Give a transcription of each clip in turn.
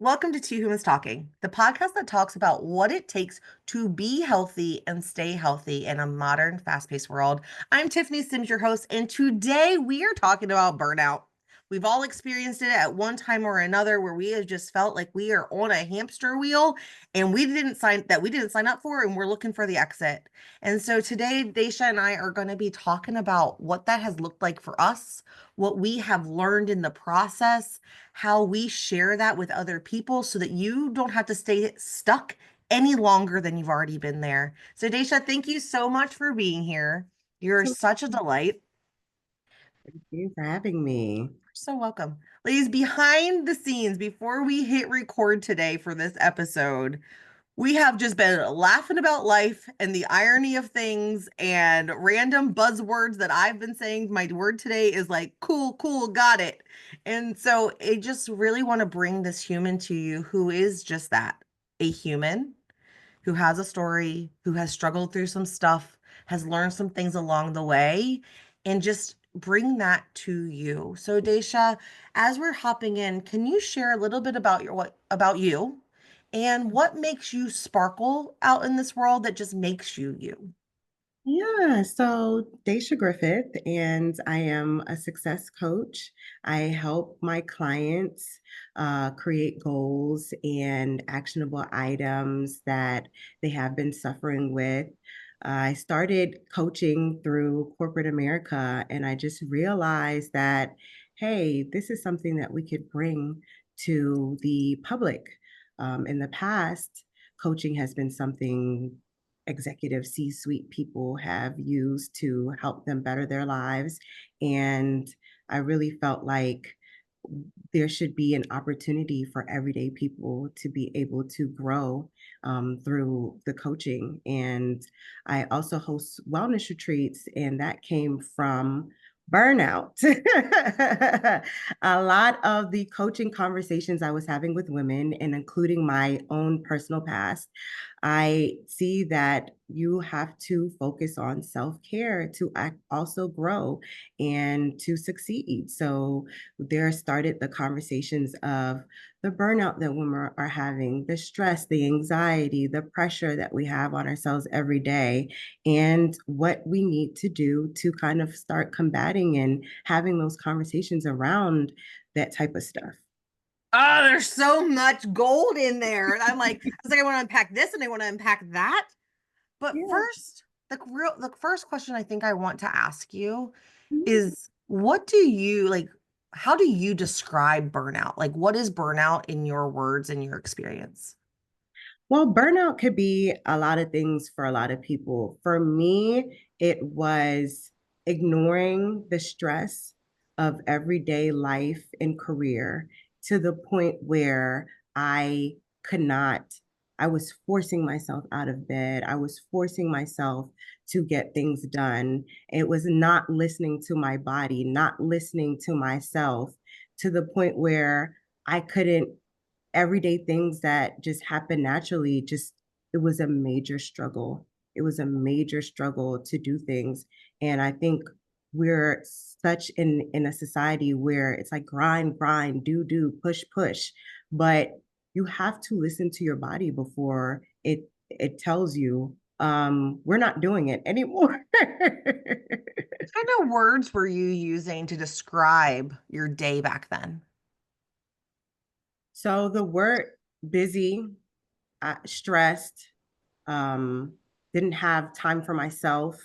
Welcome to Two Humans Talking, the podcast that talks about what it takes to be healthy and stay healthy in a modern, fast-paced world. I'm Tiffany Simms, your host, and today we are talking about burnout. We've all experienced it at one time or another where we have just felt like we are on a hamster wheel and we didn't sign up for, and we're looking for the exit. And so today, Desha and I are going to be talking about what that has looked like for us, what we have learned in the process, how we share that with other people so that you don't have to stay stuck any longer than you've already been there. So, Desha, thank you so much for being here. You're So such a delight. thank you for having me. So welcome. Ladies, behind the scenes, before we hit record today for this episode, we have just been laughing about life and the irony of things and random buzzwords that I've been saying. My word today is like, cool, cool, got it. And so I just really want to bring this human to you who is just that, a human who has a story, who has struggled through some stuff, has learned some things along the way, and just bring that to you. So, Desha, as we're hopping in, can you share a little bit about what about you and what makes you sparkle out in this world that just makes you you? Yeah, so Desha Griffith, and I am a success coach. I help my clients create goals and actionable items that they have been suffering with. I started coaching through corporate America, and I just realized that, hey, this is something that we could bring to the public. In the past, coaching has been something executive C-suite people have used to help them better their lives. And I really felt like there should be an opportunity for everyday people to be able to grow through the coaching. And I also host wellness retreats, and that came from burnout. A lot of the coaching conversations I was having with women, and including my own personal past, I see that you have to focus on self care to also grow and to succeed. So, there started the conversations of the burnout that women are having, the stress, the anxiety, the pressure that we have on ourselves every day, and what we need to do to kind of start combating and having those conversations around that type of stuff. Oh, there's so much gold in there. And I was like, I want to unpack this and I want to unpack that. But Yeah. first, the first question I think I want to ask you is what do you like, how do you describe burnout? Like, what is burnout in your words and your experience? Well, burnout could be a lot of things for a lot of people. For me, it was ignoring the stress of everyday life and career to the point where I could not, I was forcing myself out of bed. I was forcing myself to get things done. It was not listening to my body, not listening to myself to the point where I couldn't everyday things that just happen naturally, just it was a major struggle. It was a major struggle to do things. And I think we're such in a society where it's like grind, grind, do, push, push. But you have to listen to your body before it tells you we're not doing it anymore. What kind of words were you using to describe your day back then? So the word busy, stressed, um, didn't have time for myself.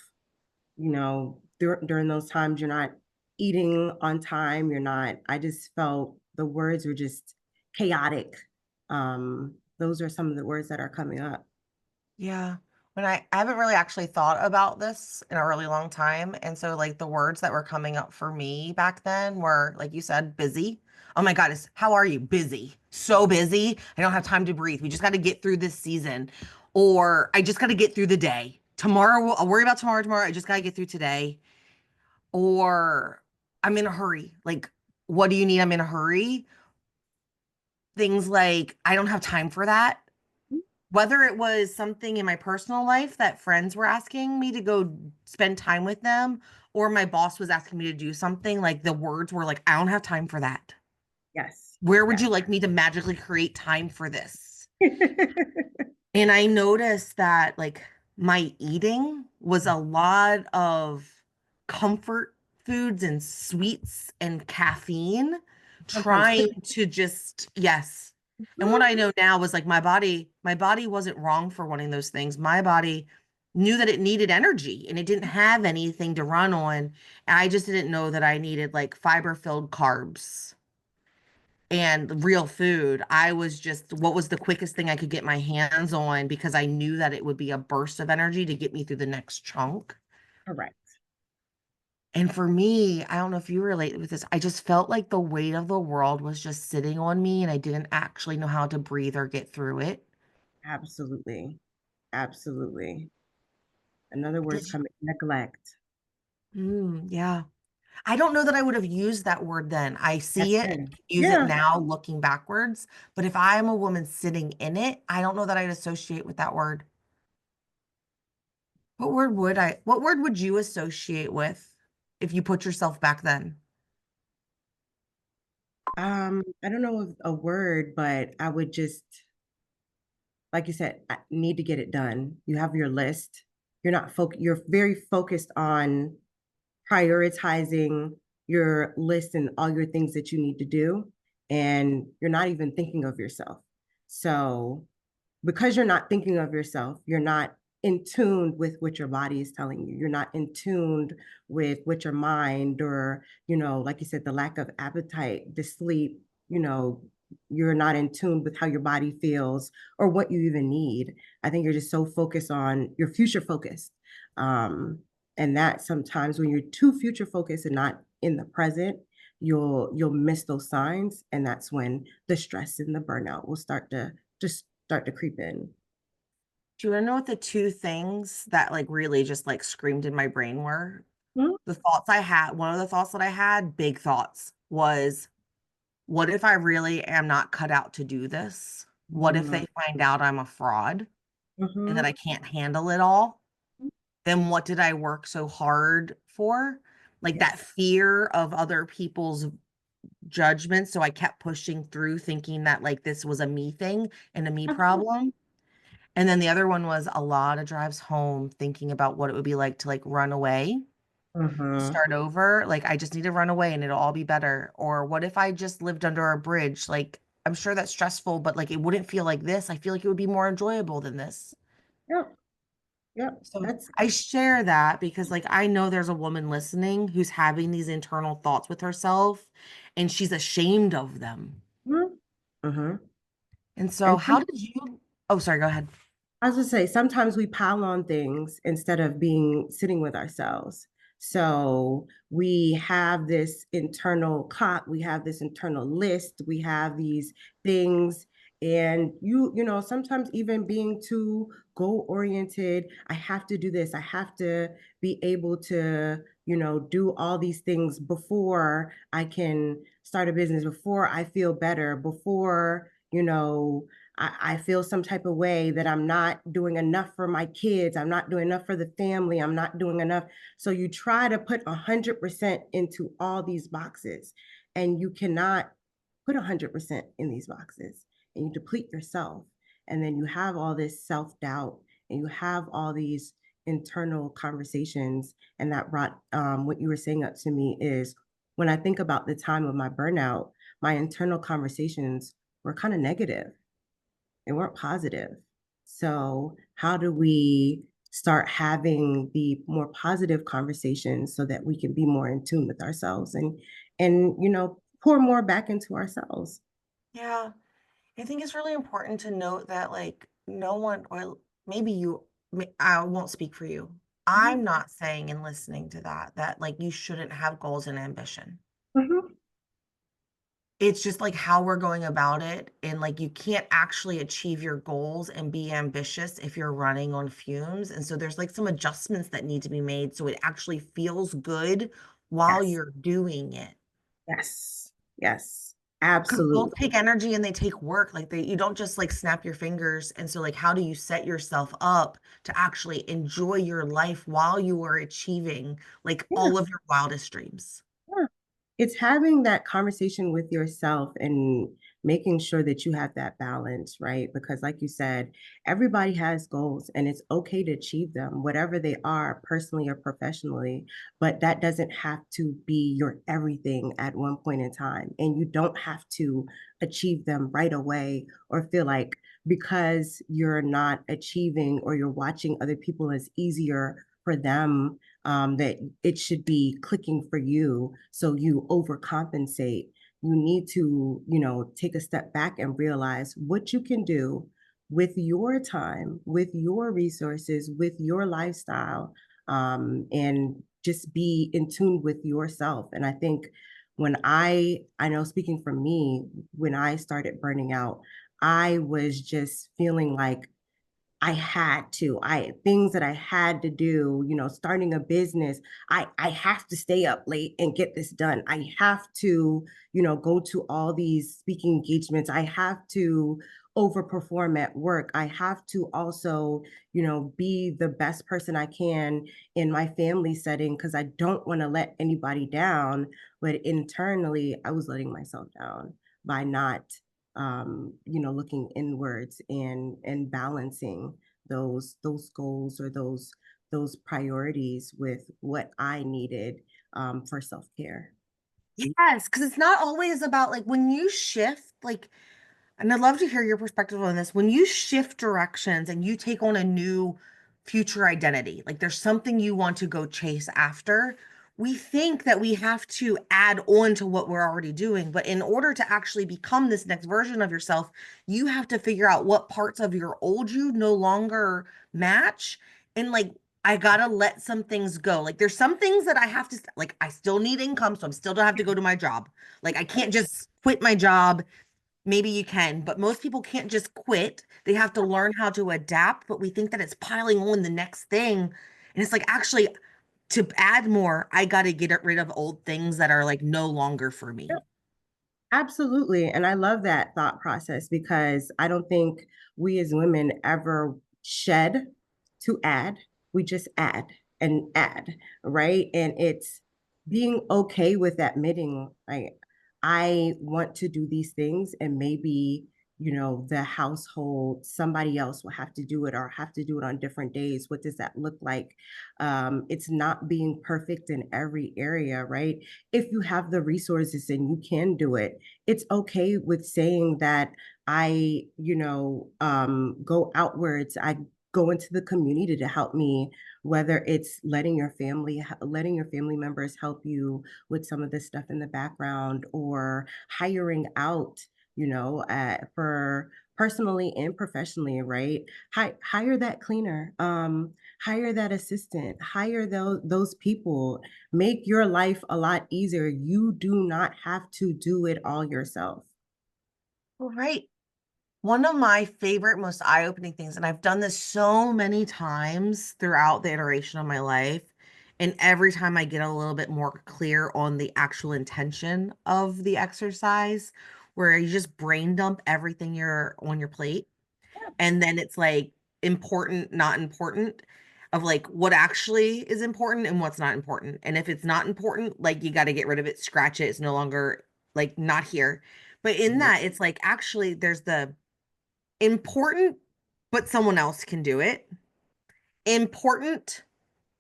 During those times, you're not eating on time. You're not, I just felt the words were just chaotic. Those are some of the words that are coming up. Yeah. I haven't really actually thought about this in a really long time. And so like the words that were coming up for me back then were, like you said, busy. Oh my God, how are you? Busy. So busy. I don't have time to breathe. We just got to get through this season. Or I just got to get through the day. I'll worry about tomorrow. I just got to get through today. Or I'm in a hurry. Like, what do you need? I'm in a hurry. Things like, I don't have time for that. Whether it was something in my personal life that friends were asking me to go spend time with them, or my boss was asking me to do something, like the words were like, I don't have time for that. Yes. Where would Yes. you like me to magically create time for this? And I noticed that like my eating was a lot of comfort foods and sweets and caffeine, Sometimes trying to just, yes. And what Mhm. I know now was like my body wasn't wrong for wanting those things. My body knew that it needed energy and it didn't have anything to run on. And I just didn't know that I needed like fiber-filled carbs and real food. I was just, what was the quickest thing I could get my hands on because I knew that it would be a burst of energy to get me through the next chunk. Correct. And for me, I don't know if you relate with this, I just felt like the weight of the world was just sitting on me and I didn't actually know how to breathe or get through it. Absolutely. Absolutely. Another word's Did you? coming, neglect. Yeah. I don't know that I would have used that word then. I That's see it and good. use it Yeah. now looking backwards. But if I am a woman sitting in it, I don't know that I'd associate with that word. What word would you associate with if you put yourself back then? I don't know if a word, but I would just, like you said, I need to get it done. You have your list. You're very focused on prioritizing your list and all your things that you need to do, and you're not even thinking of yourself. So because you're not thinking of yourself, you're not in tune with what your body is telling you. You're not in tune with what your mind, or, like you said, the lack of appetite, the sleep, you know, you're not in tune with how your body feels or what you even need. I think you're just so focused on your future focused. Um, and that sometimes when you're too future focused and not in the present, you'll miss those signs. And that's when the stress and the burnout will start to creep in. Do you want to know what the two things that like really just like screamed in my brain were? Mhm. The thoughts I had, one of the thoughts that I had, big thoughts, was what if I really am not cut out to do this? What if they find out I'm a fraud and that Mhm. I can't handle it all? Then what did I work so hard for? Like that Yes. fear of other people's judgment. So I kept pushing through thinking that like this was a me thing and a me Mhm. problem. And then the other one was a lot of drives home thinking about what it would be like to like run away, Mhm. start over. Like I just need to run away and it'll all be better. Or what if I just lived under a bridge? Like I'm sure that's stressful, but like it wouldn't feel like this. I feel like it would be more enjoyable than this. Yep. Yep. So That's I share that because like I know there's a woman listening who's having these internal thoughts with herself and she's ashamed of them. Mhm. Mhm. And so And how did you, oh, sorry, go ahead. I was gonna say, sometimes we pile on things instead of being sitting with ourselves. So we have this internal clock, we have this internal list, we have these things, and sometimes even being too goal oriented. I have to do this. I have to be able to, do all these things before I can start a business, before I feel better, before, I feel some type of way that I'm not doing enough for my kids. I'm not doing enough for the family. I'm not doing enough. So you try to put 100% into all these boxes, and you cannot put 100% in these boxes, and you deplete yourself. And then you have all this self doubt, and you have all these internal conversations. And that brought what you were saying up to me is, when I think about the time of my burnout, my internal conversations were kind of negative, they weren't positive. So, how do we start having the more positive conversations so that we can be more in tune with ourselves, and pour more back into ourselves? Yeah. I think it's really important to note that like no one, or maybe you, I won't speak for you. I'm Mhm. not saying in listening to that like you shouldn't have goals and ambition. Mhm. It's just like how we're going about it. And like you can't actually achieve your goals and be ambitious if you're running on fumes. And so there's like some adjustments that need to be made so it actually feels good while Yes. you're doing it. Yes. Yes. Because goals Absolutely. take energy and they take work. Like you don't just like snap your fingers. And so like how do you set yourself up to actually enjoy your life while you are achieving like Yeah. all of your wildest dreams? Yeah. It's having that conversation with yourself and making sure that you have that balance, right? Because, like you said, everybody has goals and it's okay to achieve them, whatever they are, personally or professionally. But that doesn't have to be your everything at one point in time. And you don't have to achieve them right away or feel like because you're not achieving or you're watching other people as easier for them, that it should be clicking for you. So you overcompensate. You need to, take a step back and realize what you can do with your time, with your resources, with your lifestyle, and just be in tune with yourself. And I think when I know speaking for me, when I started burning out, I was just feeling like I had to. I things that I had to do, starting a business, I have to stay up late and get this done. I have to, go to all these speaking engagements. I have to overperform at work. I have to also, be the best person I can in my family setting because I don't want to let anybody down. But internally, I was letting myself down by not looking inwards and balancing those goals or those priorities with what I needed for self-care. Yes, because it's not always about like when you shift, like, and I'd love to hear your perspective on this. When you shift directions and you take on a new future identity, like there's something you want to go chase after, we think that we have to add on to what we're already doing. But in order to actually become this next version of yourself, you have to figure out what parts of your old you no longer match. And like, I gotta let some things go. Like, there's some things that I have to, like, I still need income, so I'm still gonna have to go to my job. Like, I can't just quit my job. Maybe you can, but most people can't just quit. They have to learn how to adapt, but we think that it's piling on the next thing. And it's like, actually, to add more, I got to get rid of old things that are like no longer for me. Absolutely. And I love that thought process because I don't think we as women ever shed to add. We just add, right? And it's being okay with admitting, like, I want to do these things and maybe, the household, somebody else will have to do it or have to do it on different days. What does that look like? It's not being perfect in every area, right? If you have the resources and you can do it, it's okay with saying that go outwards. I go into the community to help me, whether it's letting your family members help you with some of the stuff in the background or hiring out, for personally and professionally, right? Hire that cleaner, hire that assistant, hire those people. Make your life a lot easier. You do not have to do it all yourself. All right. One of my favorite, most eye-opening things, and I've done this so many times throughout the iteration of my life, and every time I get a little bit more clear on the actual intention of the exercise, where you just brain dump everything you're on your plate, and then it's like important, not important, of like what actually is important and what's not important. And if it's not important, like you got to get rid of it, scratch it. It's no longer like not here. But in Yep. that, it's like actually there's the important, but someone else can do it. Important,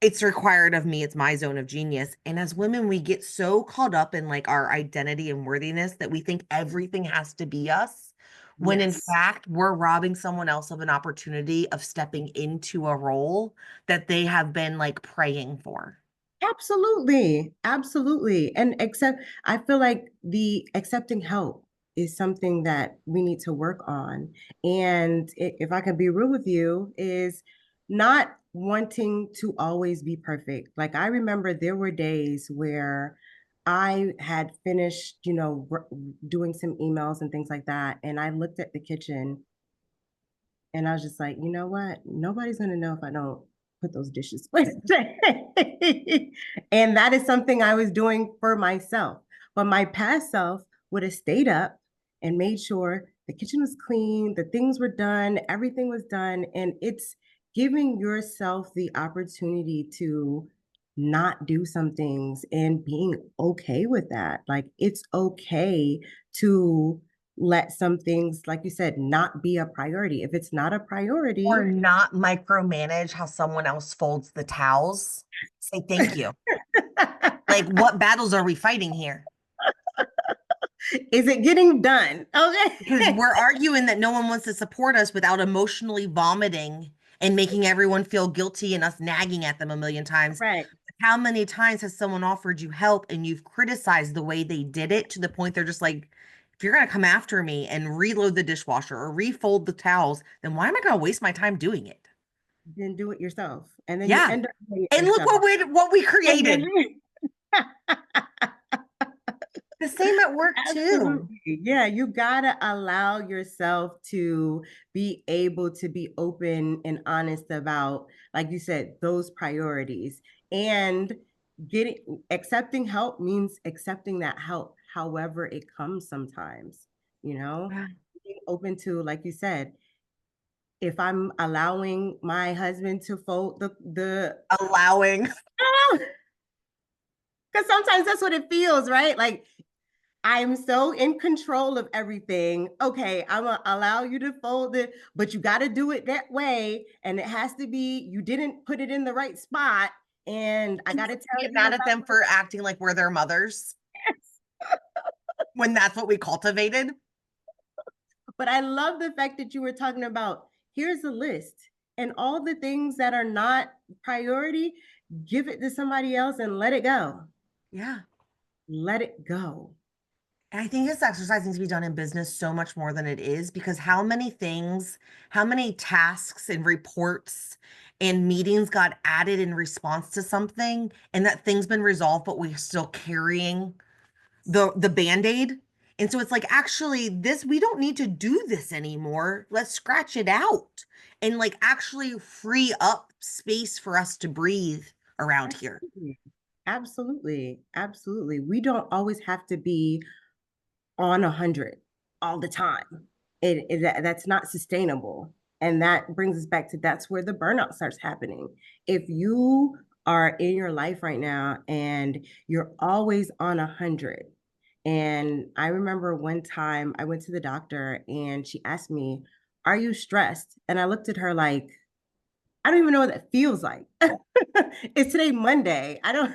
it's required of me. It's my zone of genius. And as women, we get so caught up in like our identity and worthiness that we think everything has to be us. When in Yes. fact, we're robbing someone else of an opportunity of stepping into a role that they have been like praying for. Absolutely. Absolutely. And I feel like the accepting help is something that we need to work on. And if I can be real with you, is not wanting to always be perfect. Like I remember there were days where I had finished, doing some emails and things like that. And I looked at the kitchen and I was just like, you know what? Nobody's gonna know if I don't put those dishes away today. And that is something I was doing for myself. But my past self would have stayed up and made sure the kitchen was clean, the things were done, everything was done. And it's giving yourself the opportunity to not do some things and being okay with that. Like it's okay to let some things, like you said, not be a priority. If it's not a Or priority, not micromanage how someone else folds the towels. Say thank you. Like, what battles are we fighting here? is it getting done? Because Okay. we're arguing that no one wants to support us without emotionally vomiting and making everyone feel guilty and us nagging at them a million times. Right. How many times has someone offered you help and you've criticized the way they did it to the point they're just like, if you're going to come after me and reload the dishwasher or refold the towels, then why am I going to waste my time doing it? Then do it yourself. And then you Yeah. end up doing it And look yourself. what we And created. then The same at work too. absolutely. Yeah, you gotta allow yourself to be able to be open and honest about, like you said, those priorities. And getting accepting help means accepting that help, however it comes sometimes, you know, Yeah. being open to, like you said, if I'm allowing my husband to fold the Allowing. because sometimes that's what it feels, right? Like I'm so in control of everything. Okay, I'm gonna allow you to fold it, but you got to do it that way. And it has to be, you didn't put it in the right spot. And I got to tell Get you mad at about them for acting like we're their mothers this. when that's what we cultivated. But I love the fact that you were talking about here's a list and all the things that are not priority, give it to somebody else and let it go. Yeah. Let it go. And I think this exercise needs to be done in business so much more than it is because how many things, how many tasks and reports and meetings got added in response to something and that thing's been resolved, but we're still carrying the band-aid. And so it's like, actually, this, we don't need to do this anymore. Let's scratch it out and like actually free up space for us to breathe around here. Absolutely. Absolutely. Absolutely. We don't always have to be on 100 all the time. That's not sustainable. And that brings us back to that's where the burnout starts happening. If you are in your life right now and you're always on 100, and I remember one time I went to the doctor and she asked me, "Are you stressed?" And I looked at her like, I don't even know what that feels like. It's today Monday. I don't,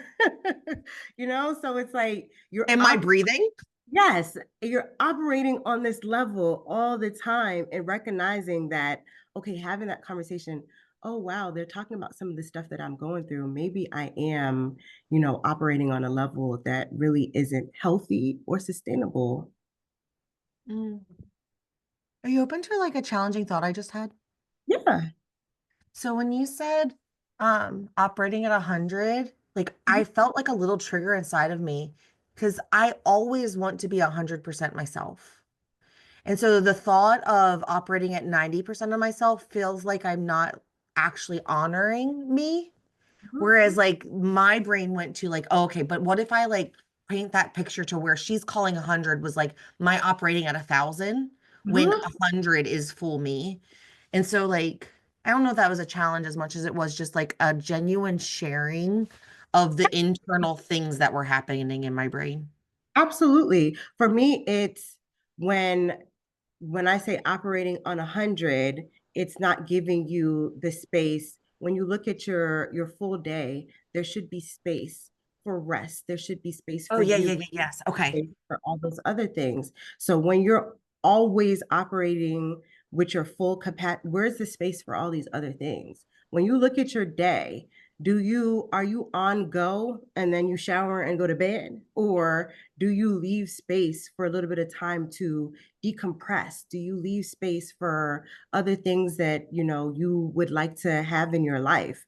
so it's like you're Am I up. breathing? Yes, you're operating on this level all the time and recognizing that, okay, having that conversation, oh, wow, they're talking about some of the stuff that I'm going through. Maybe I am, operating on a level that really isn't healthy or sustainable. Mm. Are you open to like a challenging thought I just had? Yeah. So when you said operating at 100, like I felt like a little trigger inside of me because I always want to be 100% myself. And so the thought of operating at 90% of myself feels like I'm not actually honoring me. Whereas like my brain went to like, oh, okay, but what if I like paint that picture to where she's calling 100 was like my operating at 1,000 when Mhm. 100 is full me. And so like I don't know if that was a challenge as much as it was just like a genuine sharing of the internal things that were happening in my brain. Absolutely. For me, it's when when I say operating on 100, it's not giving you the space. When you look at your full day, there should be space for rest. There should be space Oh for yeah, you, yeah, yeah, yes. Okay. space for all those other things. So when you're always operating with your full capacity, where's the space for all these other things? When you look at your day, are you on go and then you shower and go to bed? Or do you leave space for a little bit of time to decompress? Do you leave space for other things that you would like to have in your life?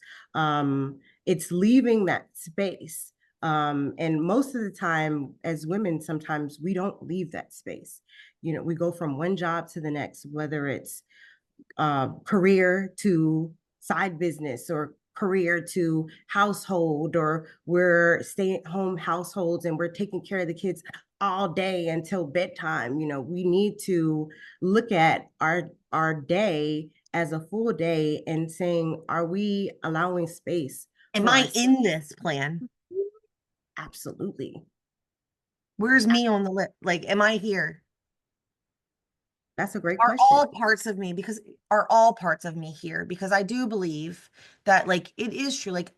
It's leaving that space. And most of the time, as women, sometimes we don't leave that space. We go from one job to the next, whether it's career to side business or career to household, or we're stay at home households and we're taking care of the kids all day until bedtime. We need to look at our day as a full day and saying, are we allowing space Am for I ourselves. in this plan? Absolutely. Where's me on the list? Like, am I here? That's a great Are question. all parts of me because are all parts of me here? Because I do believe that like it is true. Like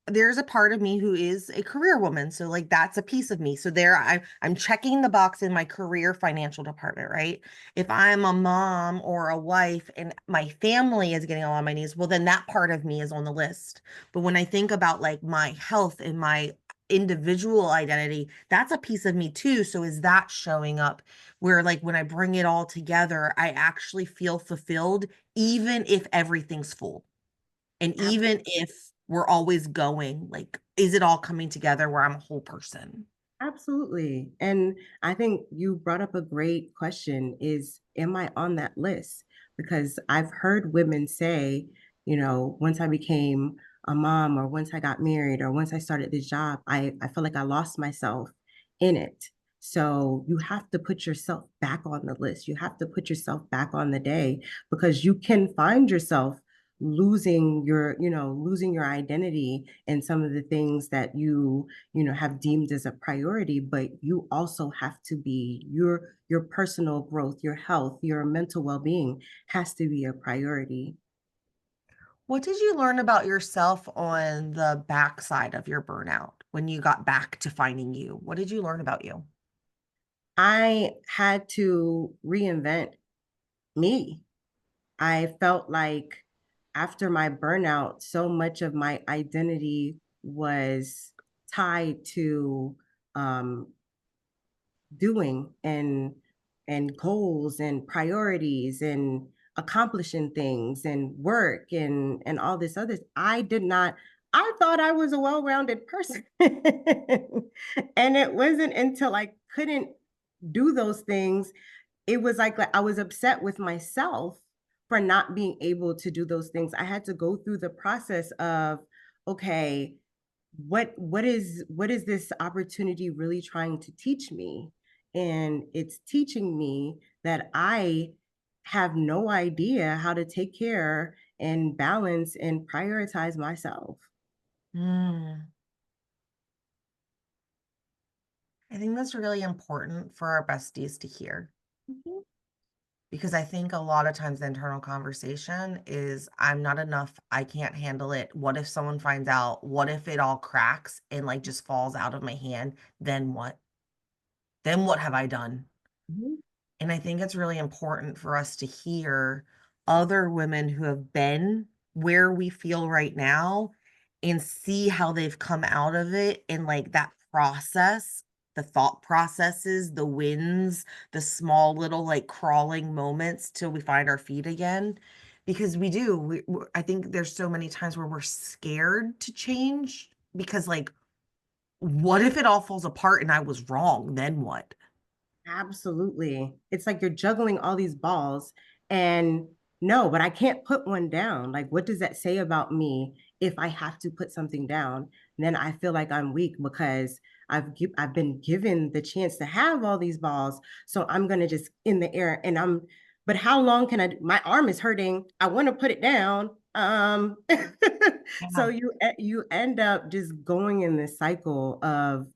there's a part of me who is a career woman. So like that's a piece of me. So there I'm checking the box in my career financial department, right? If I'm a mom or a wife and my family is getting all on my knees, well then that part of me is on the list. But when I think about like my health and my individual identity, that's a piece of me too. So is that showing up where like when I bring it all together, I actually feel fulfilled even if everything's full? And even if we're always going, like, is it all coming together where I'm a whole person? Absolutely. And I think you brought up a great question is, am I on that list? Because I've heard women say, once I became a mom or once I got married or once I started this job, I feel like I lost myself in it. So you have to put yourself back on the list. You have to put yourself back on the day because you can find yourself losing your identity and some of the things that you have deemed as a priority, but you also have to be your personal growth, your health, your mental well-being has to be a priority. What did you learn about yourself on the backside of your burnout when you got back to finding you? What did you learn about you? I had to reinvent me. I felt like after my burnout, so much of my identity was tied to um, doing and goals and priorities and accomplishing things and work and all this other. I thought I was a well-rounded person. And it wasn't until I couldn't do those things, it was like I was upset with myself for not being able to do those things. I had to go through the process of, okay, what is this opportunity really trying to teach me? And it's teaching me that I have no idea how to take care and balance and prioritize myself. Mm, I think that's really important for our besties to hear Mhm. because I think a lot of times the internal conversation is I'm not enough. I can't handle it. What if someone finds out? What if it all cracks and like just falls out of my hand? Then what? Then what have I done? Mhm. And I think it's really important for us to hear other women who have been where we feel right now and see how they've come out of it and like that process, the thought processes, the wins, the small little like crawling moments till we find our feet again. Because we do, I think there's so many times where we're scared to change because, like, what if it all falls apart and I was wrong? Then what? Absolutely. It's like you're juggling all these balls and no, but I can't put one down. Like, what does that say about me if I have to put something down? Then I feel like I'm weak because I've been given the chance to have all these balls. So I'm gonna just in the air and but how long can my arm is hurting. I want to put it down. So Yeah. you end up just going in this cycle of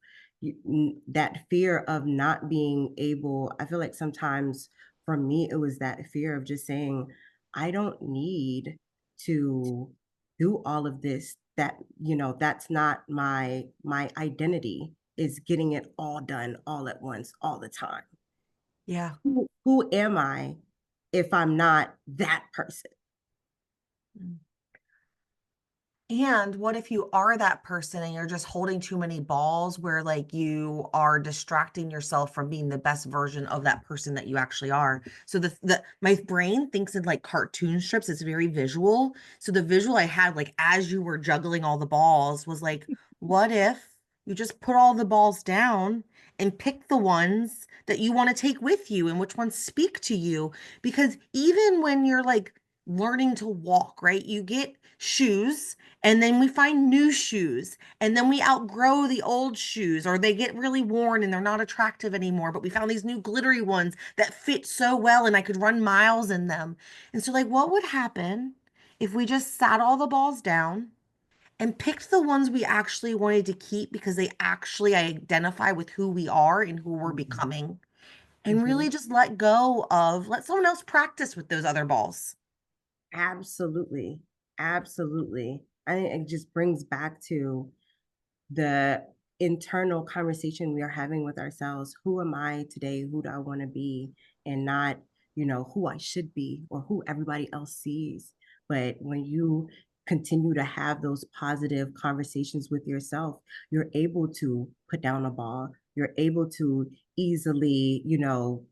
that fear of not being able. I feel like sometimes for me it was that fear of just saying I don't need to do all of this, that that's not my identity, is getting it all done all at once all the time. Yeah. Who am I if I'm not that person? Mm. And what if you are that person and you're just holding too many balls where like you are distracting yourself from being the best version of that person that you actually are? So the my brain thinks in like cartoon strips, it's very visual. So the visual I had like as you were juggling all the balls was like, what if you just put all the balls down and pick the ones that you want to take with you and which ones speak to you? Because even when you're like learning to walk, right? You get shoes and then we find new shoes. And then we outgrow the old shoes or they get really worn and they're not attractive anymore. But we found these new glittery ones that fit so well and I could run miles in them. And so, like, what would happen if we just sat all the balls down and picked the ones we actually wanted to keep because they actually identify with who we are and who we're Mhm. becoming, and Mhm. really just let someone else practice with those other balls. Absolutely. Absolutely. I think it just brings back to the internal conversation we are having with ourselves. Who am I today? Who do I want to be? And not, who I should be or who everybody else sees. But when you continue to have those positive conversations with yourself, you're able to put down a ball. You're able to easily,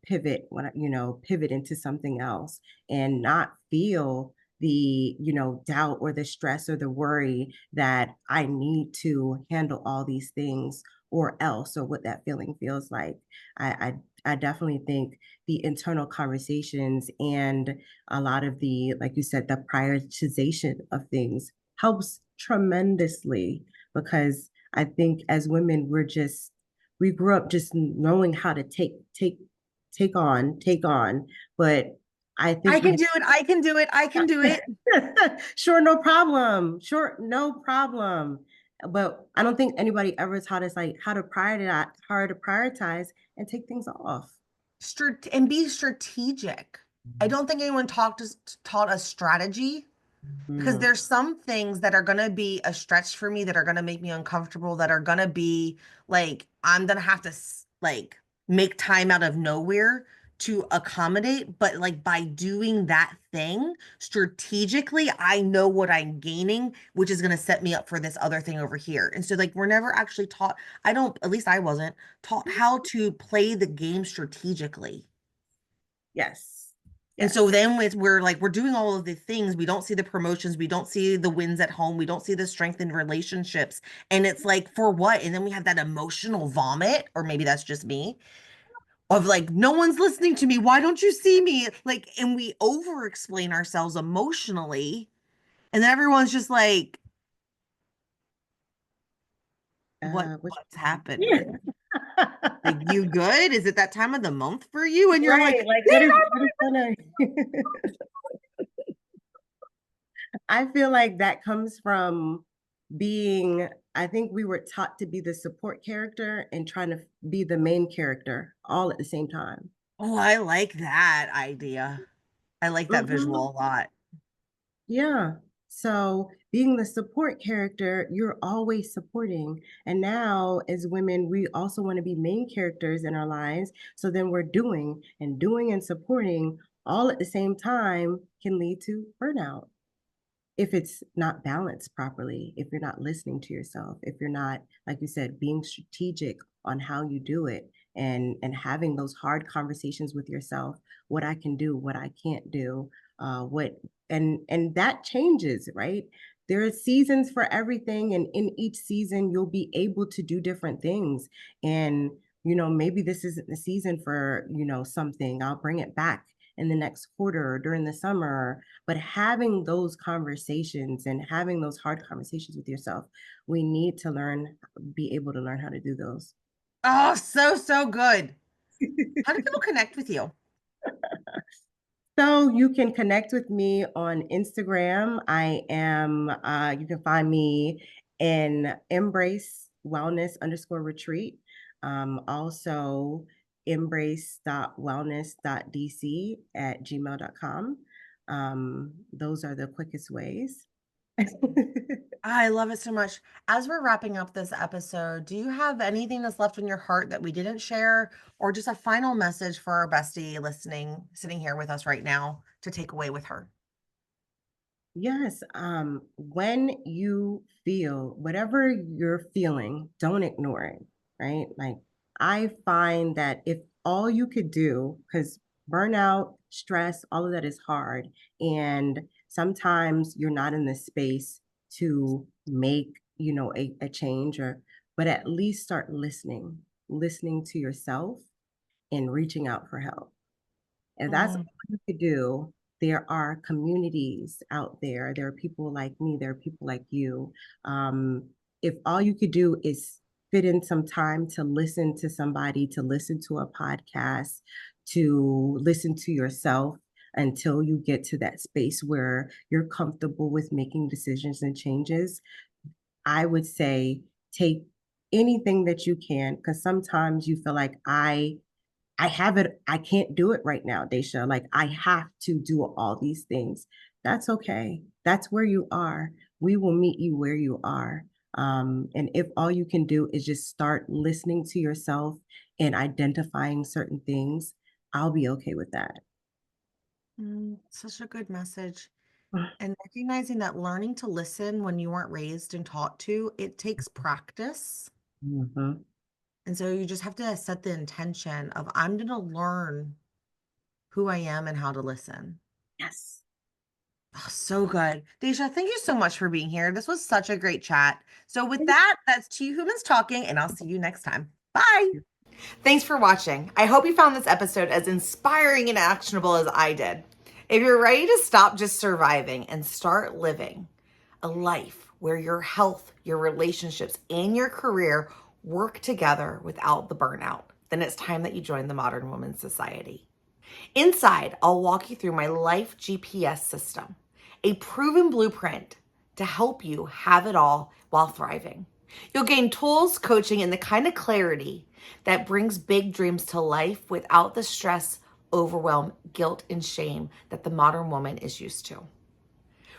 pivot into something else and not feel the doubt or the stress or the worry that I need to handle all these things or else, or what that feeling feels like. I definitely think the internal conversations and a lot of the, like you said, the prioritization of things helps tremendously, because I think as women we grew up just knowing how to take on, but I I think can we do it. I can do it. I can do it. sure, no problem. Sure, no problem. But I don't think anybody ever taught us like how to prioritize and take things off. And be strategic. I don't think anyone taught us strategy, because Mm, there's some things that are going to be a stretch for me, that are going to make me uncomfortable, that are going to be like I'm going to have to like make time out of nowhere to accommodate. But like by doing that thing strategically, I know what I'm gaining, which is going to set me up for this other thing over here. And so like we're never actually taught, I don't, at least I wasn't taught how to play the game strategically. yes, And so yes. then we're doing all of the things. We don't see the promotions. We don't see the wins at home. We don't see the strength in relationships. And it's like, for what? And then we have that emotional vomit, or maybe that's just me, of like, no one's listening to me. Why don't you see me? Like, and we over explain ourselves emotionally. And then everyone's just like, Which what's yeah. happening? Like, you good? Is it that time of the month for you? And you're like, Right. Like what is gonna I feel like that comes from being, I think we were taught to be the support character and trying to be the main character all at the same time. oh, I like that idea. I like that Mhm. visual a lot. Yeah. So being the support character, you're always supporting. And now, as women, we also want to be main characters in our lives. So then we're doing and supporting all at the same time can lead to burnout if it's not balanced properly, if you're not listening to yourself, if you're not, like you said, being strategic on how you do it, and having those hard conversations with yourself, what I can do, what I can't do, what and that changes, right? There are seasons for everything, and in each season you'll be able to do different things. And maybe this isn't the season for something. I'll bring it back in the next quarter or during the summer. But having those conversations and having those hard conversations with yourself, we need to be able to learn how to do those. Oh, so, so good. How do people connect with you? So you can connect with me on Instagram. You can find me in Embrace Wellness _ retreat. Also embrace.wellness.dc@gmail.com. Those are the quickest ways. I love it so much. As we're wrapping up this episode, do you have anything that's left in your heart that we didn't share, or just a final message for our bestie listening, sitting here with us right now, to take away with her? Yes, when you feel whatever you're feeling, don't ignore it, right? Like, I find that if all you could do, because burnout, stress, all of that is hard, and sometimes you're not in the space to make, a change, but at least start listening to yourself and reaching out for help. If that's all Mm. you could do, there are communities out there. There are people like me, there are people like you. If all you could do is fit in some time to listen to somebody, to listen to a podcast, to listen to yourself until you get to that space where you're comfortable with making decisions and changes, I would say take anything that you can, because sometimes you feel like I have it, I can't do it right now, Desha. Like I have to do all these things. That's okay. That's where you are. We will meet you where you are. And if all you can do is just start listening to yourself and identifying certain things, I'll be okay with that. Such a good message. And recognizing that learning to listen when you weren't raised and taught to, it takes practice. Mhm. And so you just have to set the intention of, I'm going to learn who I am and how to listen. Yes. Oh, so good. Deja, thank you so much for being here. This was such a great chat. So with Thank that, that's Two Humans Talking, and I'll see you next time. Bye. you. Thanks for watching. I hope you found this episode as inspiring and actionable as I did. If you're ready to stop just surviving and start living a life where your health, your relationships, and your career work together without the burnout, then it's time that you join the Modern Women's Society. Inside, I'll walk you through my life GPS system, a proven blueprint to help you have it all while thriving. You'll gain tools, coaching, and the kind of clarity that brings big dreams to life without the stress, overwhelm, guilt, and shame that the modern woman is used to.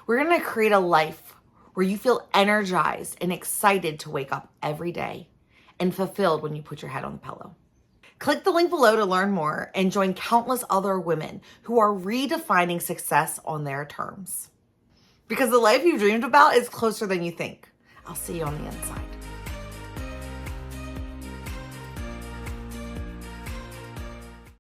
We're going to create a life where you feel energized and excited to wake up every day and fulfilled when you put your head on the pillow. Click the link below to learn more and join countless other women who are redefining success on their terms. Because the life you've dreamed about is closer than you think. I'll see you on the inside.